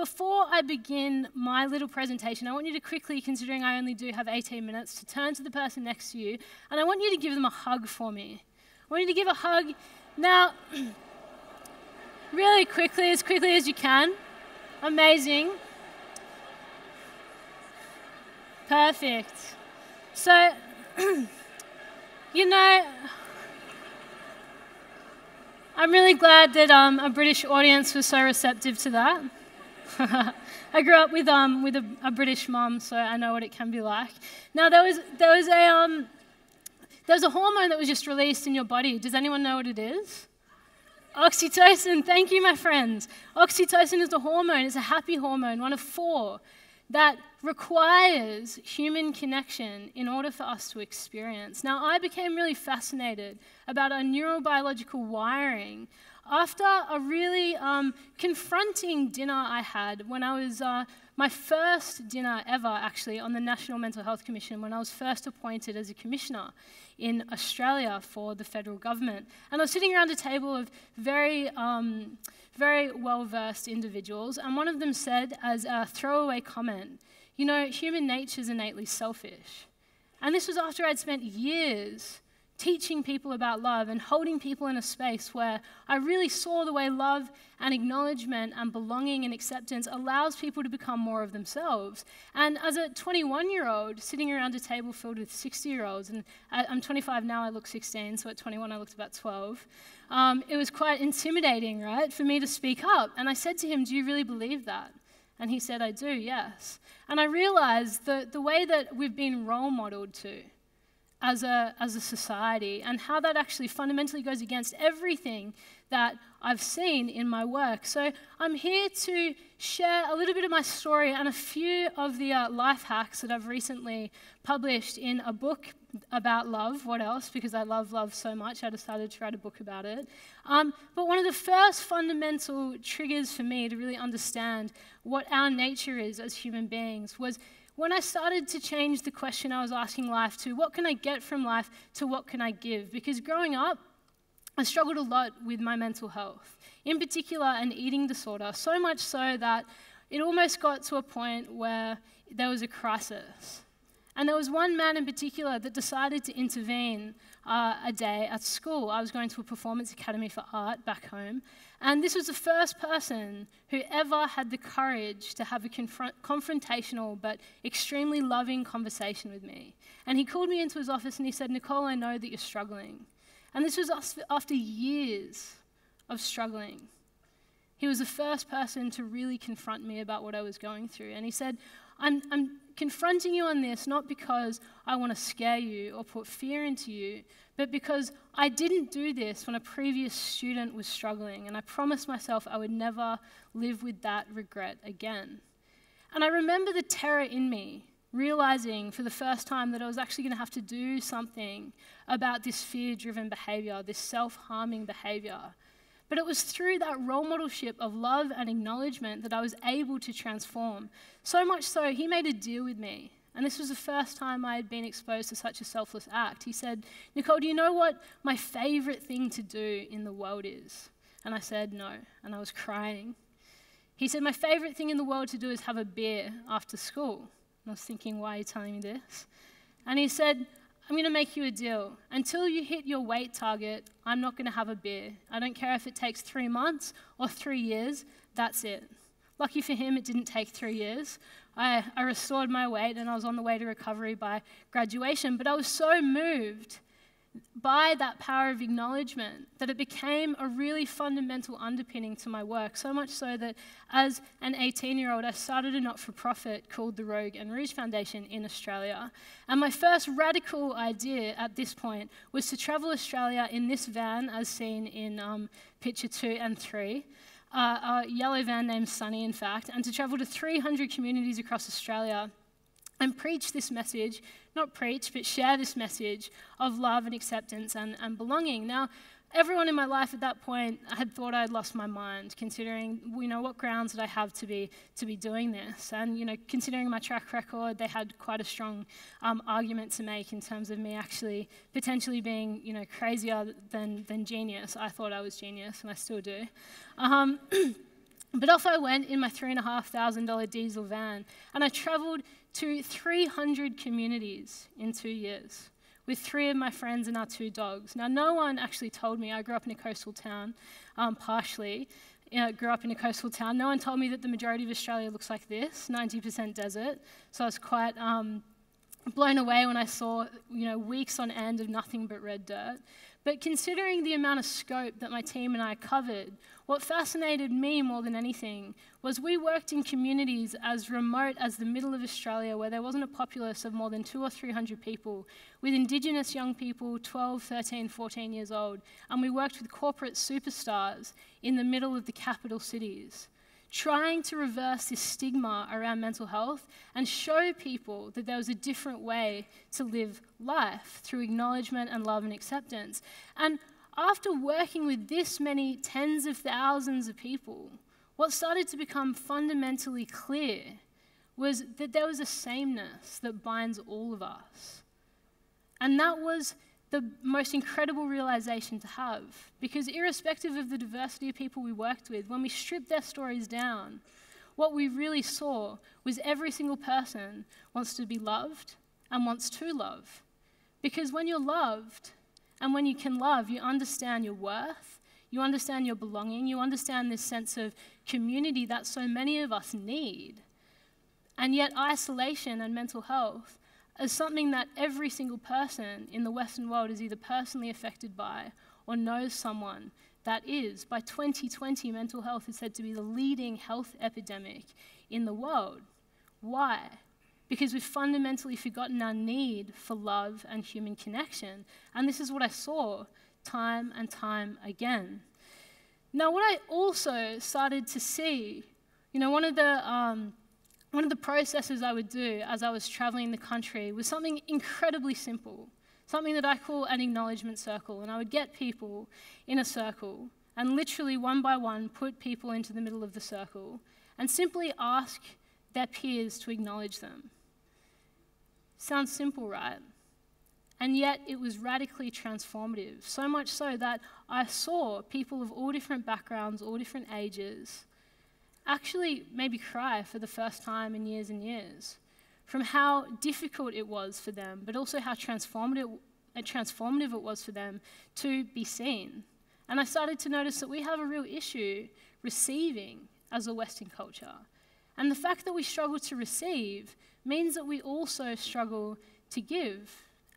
before I begin my little presentation, I want you to quickly, considering I only do have 18 minutes, to turn to the person next to you, and I want you to give them a hug for me. I want you to give a hug now, really quickly as you can. Amazing. Perfect. So, you know, I'm really glad that a British audience was so receptive to that. I grew up with a British mum, so I know what it can be like. Now there was a hormone that was just released in your body. Does anyone know what it is? Oxytocin. Thank you, my friends. Oxytocin is a hormone. It's a happy hormone, one of 4, that requires human connection in order for us to experience. Now, I became really fascinated about our neurobiological wiring after a really confronting dinner I had when I was, my first dinner ever actually on the National Mental Health Commission, when I was first appointed as a commissioner in Australia for the federal government. And I was sitting around a table of very well-versed individuals, and one of them said as a throwaway comment, you know, human nature is innately selfish. And this was after I'd spent years teaching people about love and holding people in a space where I really saw the way love and acknowledgement and belonging and acceptance allows people to become more of themselves. And as a 21-year-old sitting around a table filled with 60-year-olds, and I'm 25 now, I look 16, so at 21 I looked about 12, it was quite intimidating, right, for me to speak up. And I said to him, do you really believe that? And he said, I do, yes. And I realized the way that we've been role modeled to as a society, and how that actually fundamentally goes against everything that I've seen in my work. So I'm here to share a little bit of my story and a few of the life hacks that I've recently published in a book about love. What else? Because I love love so much, I decided to write a book about it. But one of the first fundamental triggers for me to really understand what our nature is as human beings was when I started to change the question I was asking life to, what can I get from life, to what can I give? Because growing up, I struggled a lot with my mental health, in particular an eating disorder, so much so that it almost got to a point where there was a crisis. And there was one man in particular that decided to intervene a day at school. I was going to a performance academy for art back home, and this was the first person who ever had the courage to have a confrontational but extremely loving conversation with me. And he called me into his office and he said, Nicole, I know that you're struggling. And this was after years of struggling. He was the first person to really confront me about what I was going through. And he said, I'm confronting you on this not because I want to scare you or put fear into you, but because I didn't do this when a previous student was struggling, and I promised myself I would never live with that regret again. And I remember the terror in me, realizing for the first time that I was actually going to have to do something about this fear-driven behavior, this self-harming behavior. But it was through that role modelship of love and acknowledgement that I was able to transform. So much so, he made a deal with me. And this was the first time I had been exposed to such a selfless act. He said, Nicole, do you know what my favorite thing to do in the world is? And I said, no. And I was crying. He said, my favorite thing in the world to do is have a beer after school. And I was thinking, why are you telling me this? And he said, I'm going to make you a deal. Until you hit your weight target, I'm not going to have a beer. I don't care if it takes 3 months or 3 years, that's it. Lucky for him, it didn't take 3 years. I restored my weight and I was on the way to recovery by graduation, but I was so moved by that power of acknowledgement that it became a really fundamental underpinning to my work, so much so that as an 18-year-old, I started a not-for-profit called the Rogue and Rouge Foundation in Australia. And my first radical idea at this point was to travel Australia in this van, as seen in picture 2 and 3, a yellow van named Sunny, in fact, and to travel to 300 communities across Australia and preach this message, not preach, but share this message of love and acceptance and belonging. Now, everyone in my life at that point had thought I'd lost my mind, considering, what grounds did I have to be doing this? And, considering my track record, they had quite a strong argument to make in terms of me actually potentially being, crazier than genius. I thought I was genius, and I still do. But off I went in my $3,500 diesel van, and I traveled to 300 communities in 2 years with 3 of my friends and our 2 dogs. Now, no one actually told me. I grew up in a coastal town, partially. Grew up in a coastal town. No one told me that the majority of Australia looks like this, 90% desert. So I was quite blown away when I saw, weeks on end of nothing but red dirt. But considering the amount of scope that my team and I covered, what fascinated me more than anything was we worked in communities as remote as the middle of Australia, where there wasn't a populace of more than 200 or 300 people, with Indigenous young people 12, 13, 14 years old, and we worked with corporate superstars in the middle of the capital cities, trying to reverse this stigma around mental health and show people that there was a different way to live life through acknowledgement and love and acceptance. And after working with this many tens of thousands of people, what started to become fundamentally clear was that there was a sameness that binds all of us. And that was the most incredible realization to have, because irrespective of the diversity of people we worked with, when we stripped their stories down, what we really saw was every single person wants to be loved and wants to love. Because when you're loved and when you can love, you understand your worth, you understand your belonging, you understand this sense of community that so many of us need. And yet isolation and mental health as something that every single person in the Western world is either personally affected by or knows someone that is. By 2020, mental health is said to be the leading health epidemic in the world. Why? Because we've fundamentally forgotten our need for love and human connection. And this is what I saw time and time again. Now, what I also started to see, one of the processes I would do as I was traveling the country was something incredibly simple, something that I call an acknowledgement circle. And I would get people in a circle and literally one by one put people into the middle of the circle and simply ask their peers to acknowledge them. Sounds simple, right? And yet it was radically transformative, so much so that I saw people of all different backgrounds, all different ages, actually maybe cry for the first time in years and years from how difficult it was for them, but also how transformative it was for them to be seen. And I started to notice that we have a real issue receiving as a Western culture. And the fact that we struggle to receive means that we also struggle to give.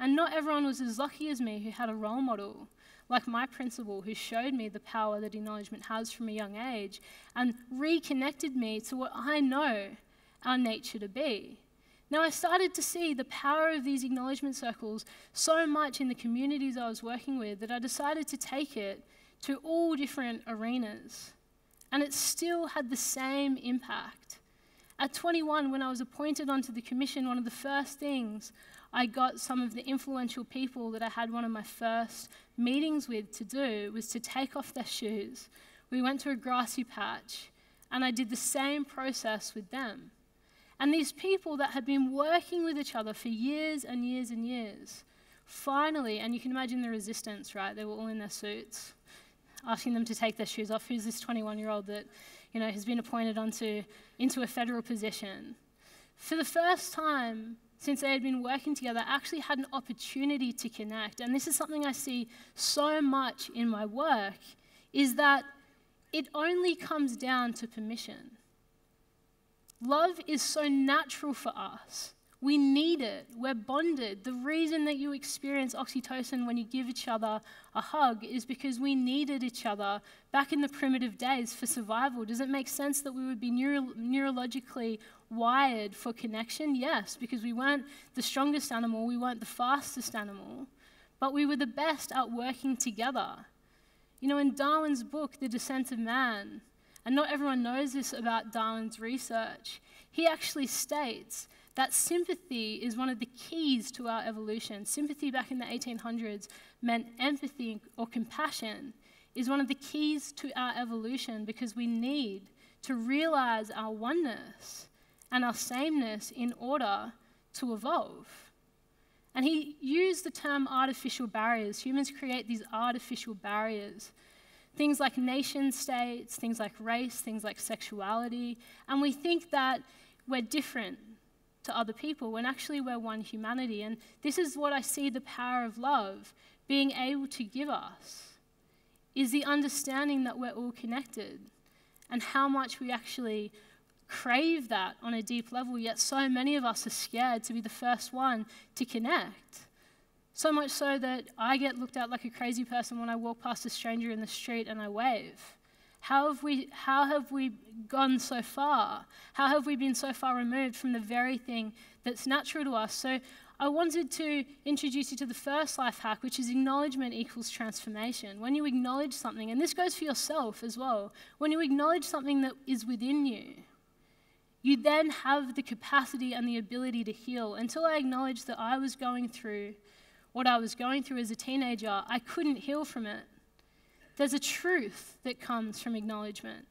And not everyone was as lucky as me who had a role model like my principal, who showed me the power that acknowledgement has from a young age and reconnected me to what I know our nature to be. Now, I started to see the power of these acknowledgement circles so much in the communities I was working with that I decided to take it to all different arenas. And it still had the same impact. At 21, when I was appointed onto the commission, one of the first things I got some of the influential people that I had one of my first meetings with to do was to take off their shoes. We went to a grassy patch, and I did the same process with them. And these people that had been working with each other for years and years and years, finally, and you can imagine the resistance, right? They were all in their suits, asking them to take their shoes off. Who's this 21-year-old that, has been appointed into a federal position? For the first time since they had been working together, I actually had an opportunity to connect. And this is something I see so much in my work, is that it only comes down to permission. Love is so natural for us. We need it. We're bonded. The reason that you experience oxytocin when you give each other a hug is because we needed each other back in the primitive days for survival. Does it make sense that we would be neurologically wired for connection? Yes, because we weren't the strongest animal, we weren't the fastest animal, but we were the best at working together. In Darwin's book, The Descent of Man, and not everyone knows this about Darwin's research, he actually states that sympathy is one of the keys to our evolution. Sympathy back in the 1800s meant empathy or compassion is one of the keys to our evolution, because we need to realize our oneness and our sameness in order to evolve. And he used the term artificial barriers. Humans create these artificial barriers things like nation states, things like race, things like sexuality, and we think that we're different to other people when actually we're one humanity. And this is what I see the power of love being able to give us, is the understanding that we're all connected and how much we actually crave that on a deep level, yet so many of us are scared to be the first one to connect. So much so that I get looked at like a crazy person when I walk past a stranger in the street and I wave. How have we gone so far? How have we been so far removed from the very thing that's natural to us? So I wanted to introduce you to the first life hack, which is acknowledgement equals transformation. When you acknowledge something, and this goes for yourself as well, when you acknowledge something that is within you, you then have the capacity and the ability to heal. Until I acknowledged that I was going through what I was going through as a teenager, I couldn't heal from it. There's a truth that comes from acknowledgement.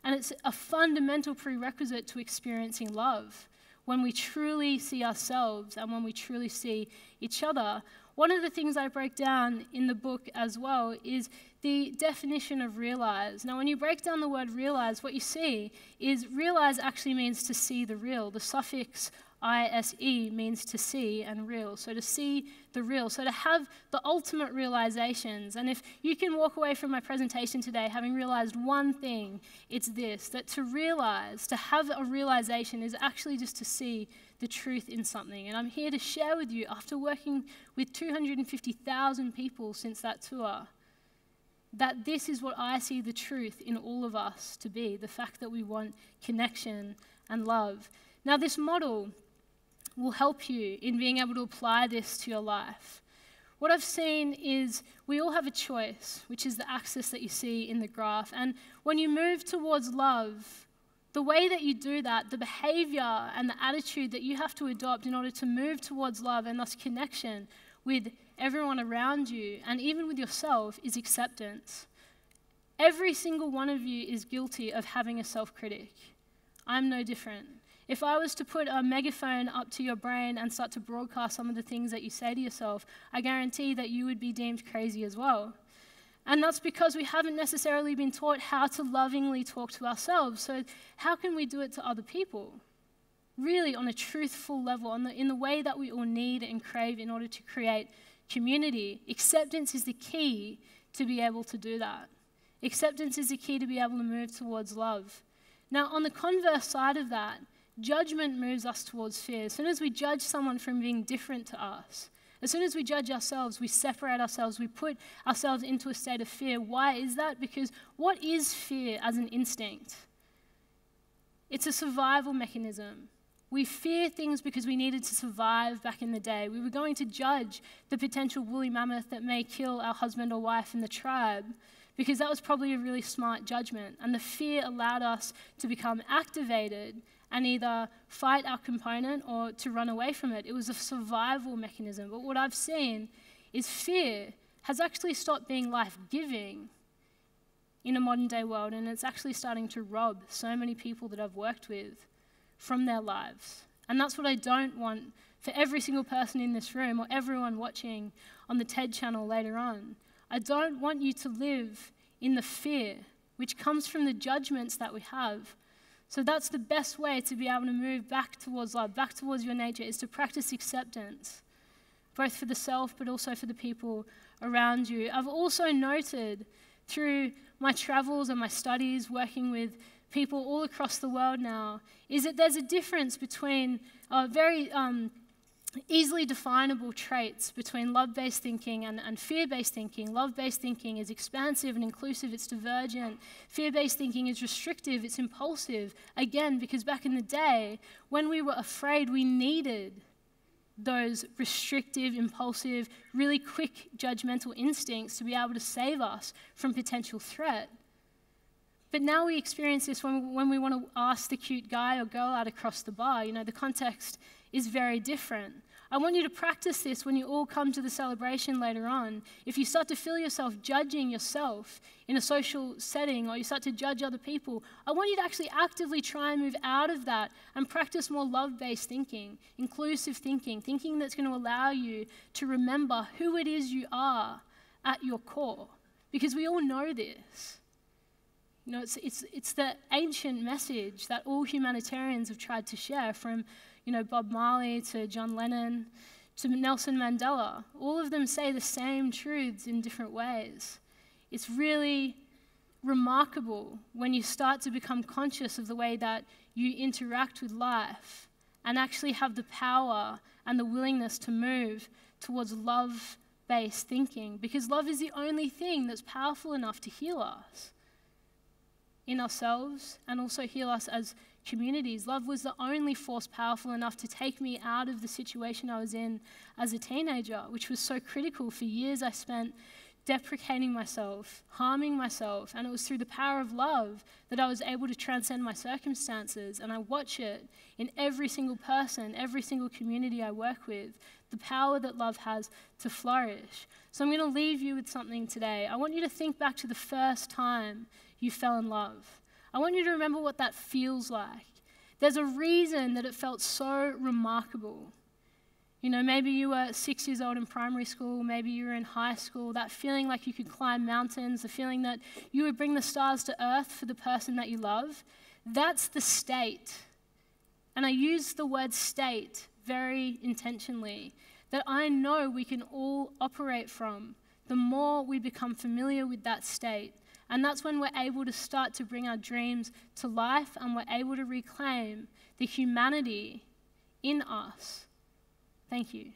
And it's a fundamental prerequisite to experiencing love. When we truly see ourselves and when we truly see each other. One of the things I break down in the book as well is the definition of realize. Now, when you break down the word realize, what you see is realize actually means to see the real. The suffix ISE means to see and real. So to see the real. So to have the ultimate realizations. And if you can walk away from my presentation today having realized one thing, it's this, that to realize, to have a realization is actually just to see the truth in something. And I'm here to share with you, after working with 250,000 people since that tour, that this is what I see the truth in all of us to be, the fact that we want connection and love. Now, this model will help you in being able to apply this to your life. What I've seen is we all have a choice, which is the axis that you see in the graph. And when you move towards love, the way that you do that, the behavior and the attitude that you have to adopt in order to move towards love and thus connection with everyone around you and even with yourself is acceptance. Every single one of you is guilty of having a self-critic. I'm no different. If I was to put a megaphone up to your brain and start to broadcast some of the things that you say to yourself, I guarantee that you would be deemed crazy as well. And that's because we haven't necessarily been taught how to lovingly talk to ourselves. So how can we do it to other people? Really on a truthful level, in the way that we all need and crave in order to create community. Acceptance is the key to be able to do that. Acceptance is the key to be able to move towards love. Now, on the converse side of that, judgment moves us towards fear. As soon as we judge someone from being different to us, as soon as we judge ourselves, we separate ourselves, we put ourselves into a state of fear. Why is that? Because what is fear as an instinct? It's a survival mechanism. We fear things because we needed to survive back in the day. We were going to judge the potential woolly mammoth that may kill our husband or wife in the tribe because that was probably a really smart judgment. And the fear allowed us to become activated and either fight our component or to run away from it. It was a survival mechanism. But what I've seen is fear has actually stopped being life-giving in a modern-day world, and it's actually starting to rob so many people that I've worked with from their lives. And that's what I don't want for every single person in this room or everyone watching on the TED channel later on. I don't want you to live in the fear, which comes from the judgments that we have. So that's the best way to be able to move back towards love, back towards your nature, is to practice acceptance, both for the self but also for the people around you. I've also noted through my travels and my studies, working with people all across the world now, is that there's a difference between very easily definable traits between love-based thinking and fear-based thinking. Love-based thinking is expansive and inclusive, it's divergent. Fear-based thinking is restrictive, it's impulsive. Again, because back in the day, when we were afraid, we needed those restrictive, impulsive, really quick judgmental instincts to be able to save us from potential threat. But now we experience this when we want to ask the cute guy or girl out across the bar. You know, the context is very different. I want you to practice this when you all come to the celebration later on. If you start to feel yourself judging yourself in a social setting or you start to judge other people, I want you to actually actively try and move out of that and practice more love-based thinking, inclusive thinking, thinking that's going to allow you to remember who it is you are at your core. because we all know this. You know, it's the ancient message that all humanitarians have tried to share, from, you know, Bob Marley to John Lennon to Nelson Mandela. All of them say the same truths in different ways. It's really remarkable when you start to become conscious of the way that you interact with life and actually have the power and the willingness to move towards love-based thinking, because love is the only thing that's powerful enough to heal us in ourselves and also heal us as communities. Love was the only force powerful enough to take me out of the situation I was in as a teenager, which was so critical. For years I spent deprecating myself, harming myself, and it was through the power of love that I was able to transcend my circumstances. And I watch it in every single person, every single community I work with, the power that love has to flourish. So I'm going to leave you with something today. I want you to think back to the first time you fell in love. I want you to remember what that feels like. There's a reason that it felt so remarkable. You know, maybe you were 6 years old in primary school, maybe you were in high school, that feeling like you could climb mountains, the feeling that you would bring the stars to earth for the person that you love. That's the state. And I use the word state very intentionally, that I know we can all operate from the more we become familiar with that state. And that's when we're able to start to bring our dreams to life, and we're able to reclaim the humanity in us. Thank you.